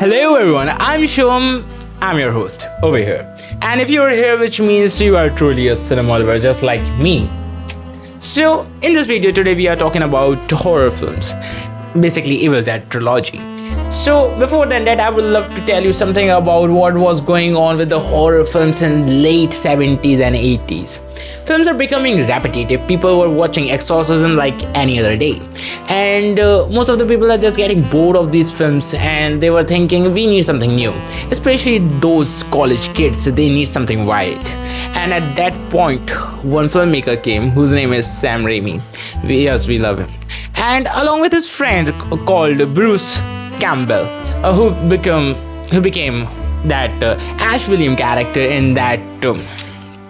Hello everyone, I'm Shivam. I'm your host over here. And if you're here, which means you are truly a cinema lover just like me. So, in this video today, we are talking about horror films, basically Evil Dead Trilogy. So, before that, I would love to tell you something about what was going on with the horror films in late 70s and 80s. Films are becoming repetitive. People were watching exorcism like any other day, and most of the people are just getting bored of these films, and they were thinking we need something new, especially those college kids. They need something wild. And at that point, one filmmaker came whose name is Sam Raimi. Yes, we love him, and along with his friend called Bruce Campbell, who became that Ash William character in that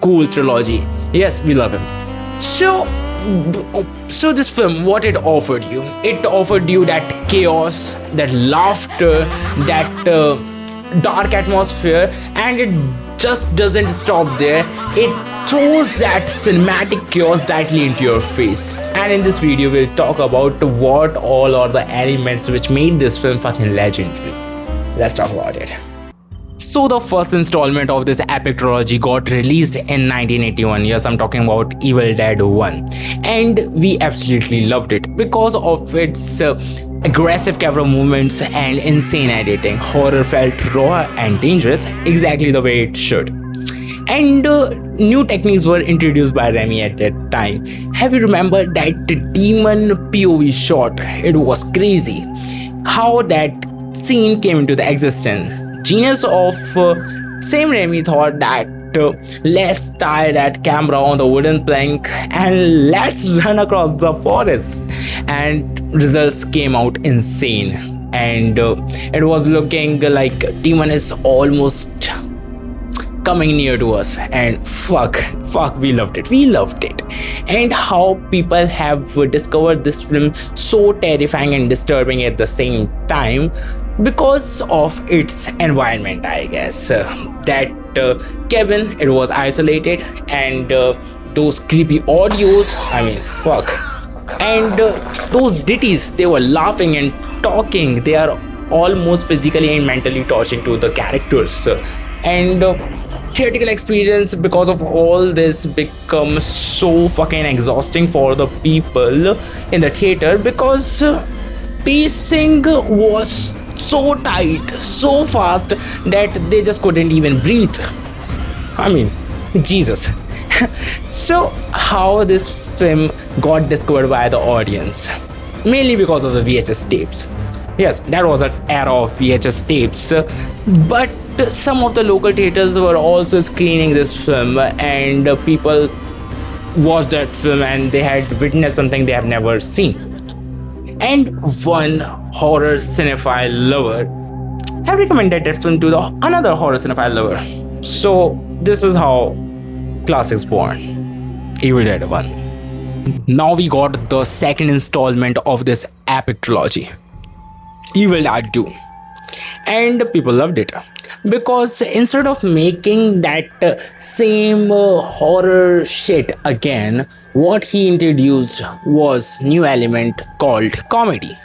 cool trilogy. Yes, we love him. So this film, what it offered you? It offered you that chaos, that laughter, that dark atmosphere, and it just doesn't stop there. It throws that cinematic chaos directly into your face. And in this video, we'll talk about what all are the elements which made this film fucking legendary. Let's talk about it. So the first installment of this epic trilogy got released in 1981. Yes, I'm talking about Evil Dead 1. And we absolutely loved it because of its aggressive camera movements and insane editing. Horror felt raw and dangerous, exactly the way it should. And new techniques were introduced by Raimi at that time. Have you remembered that demon POV shot? It was crazy how that scene came into the existence. Genius of Sam Raimi thought that let's tie that camera on the wooden plank and let's run across the forest, and results came out insane. And it was looking like demon is almost coming near to us, and fuck, we loved it. And how people have discovered this film so terrifying and disturbing at the same time because of its environment, I guess. That cabin, it was isolated, and those creepy audios, I mean, fuck. And those ditties, they were laughing and talking. They are almost physically and mentally torturing to the characters. And theatrical experience because of all this becomes so fucking exhausting for the people in the theater because pacing was so tight, so fast that they just couldn't even breathe. I mean, Jesus. So how this film got discovered by the audience? Mainly because of the VHS tapes. Yes, that was an era of VHS tapes, but some of the local theaters were also screening this film, and people watched that film and they had witnessed something they have never seen. And one horror cinephile lover have recommended that film to another horror cinephile lover. So this is how classics born. Evil Dead 1. Now we got the second installment of this epic trilogy, Evil Dead 2. And people loved it because instead of making that same horror shit again, what he introduced was new element called comedy.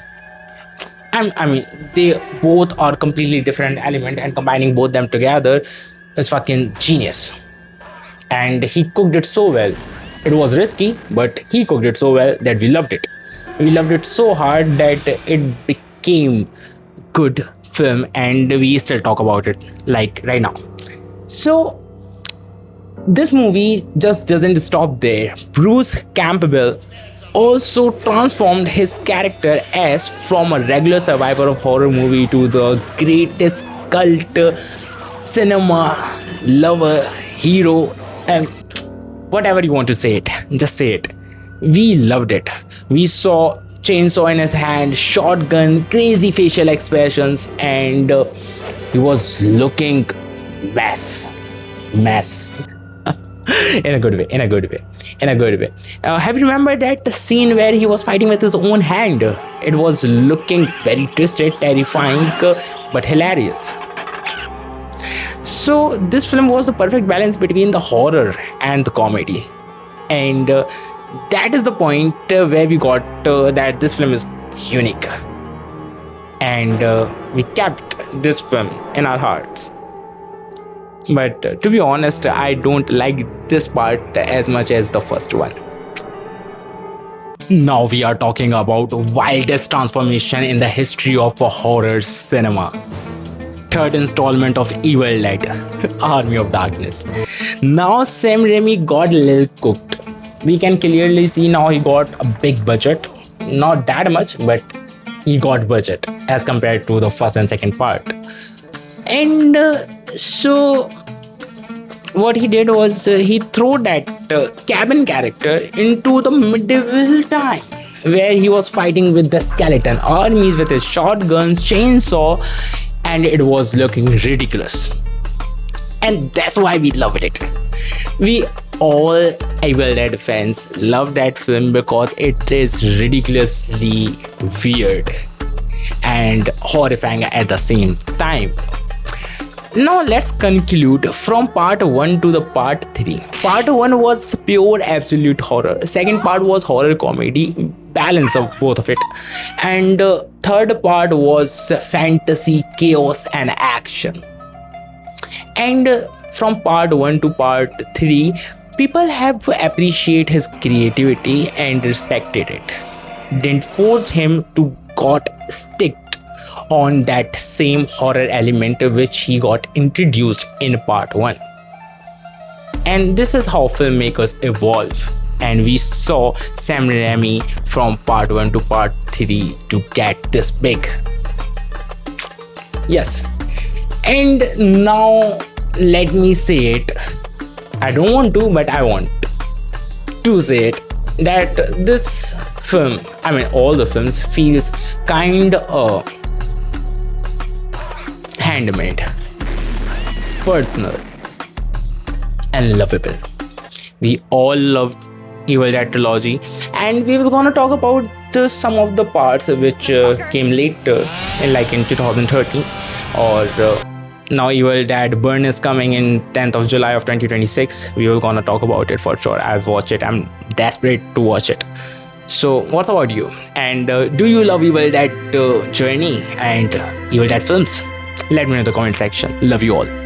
I mean, they both are completely different element, and combining both them together is fucking genius. And he cooked it so well. It was risky, but he cooked it so well that we loved it. We loved it so hard that it became good film, and we still talk about it like right now. So this movie just doesn't stop there. Bruce Campbell also transformed his character as from a regular survivor of horror movie to the greatest cult cinema lover, hero, and whatever you want to say it, just say it. We loved it. We saw chainsaw in his hand, shotgun, crazy facial expressions, and he was looking mess. in a good way. Have you remembered that scene where he was fighting with his own hand? It was looking very twisted, terrifying, but hilarious. So this film was the perfect balance between the horror and the comedy, and that is the point where we got that this film is unique. and we kept this film in our hearts. But to be honest, I don't like this part as much as the first one. Now we are talking about wildest transformation in the history of horror cinema. Third installment of Evil Dead, Army of Darkness. Now Sam Raimi got a little cooked. We can clearly see now he got a big budget. Not that much, but he got budget as compared to the first and second part. And so what he did was he threw that cabin character into the medieval time where he was fighting with the skeleton armies with his shotguns, chainsaw, and it was looking ridiculous. And that's why we loved it. We all Evil Dead fans love that film because it is ridiculously weird and horrifying at the same time. Now let's conclude from part 1 to the part 3. Part 1 was pure absolute horror. Second part was horror comedy, balance of both of it. And third part was fantasy, chaos and action. And from part 1 to part 3, people have to appreciate his creativity and respected it. Didn't force him to got stick on that same horror element which he got introduced in part 1. And this is how filmmakers evolve, and we saw Sam Raimi from part 1 to part 3 to get this big. Yes, and now let me say it. I don't want to, but I want to say it, that this film, I mean all the films, feels kind of handmade, personal and lovable. We all loved Evil Dead Trilogy, and we were gonna talk about some of the parts which came later in 2013, or now Evil Dead Burn is coming in 10th of July of 2026. We were gonna talk about it for sure. I'll watch it. I'm desperate to watch it. So what's about you? And do you love Evil Dead journey and Evil Dead films? Let me know in the comment section. Love you all.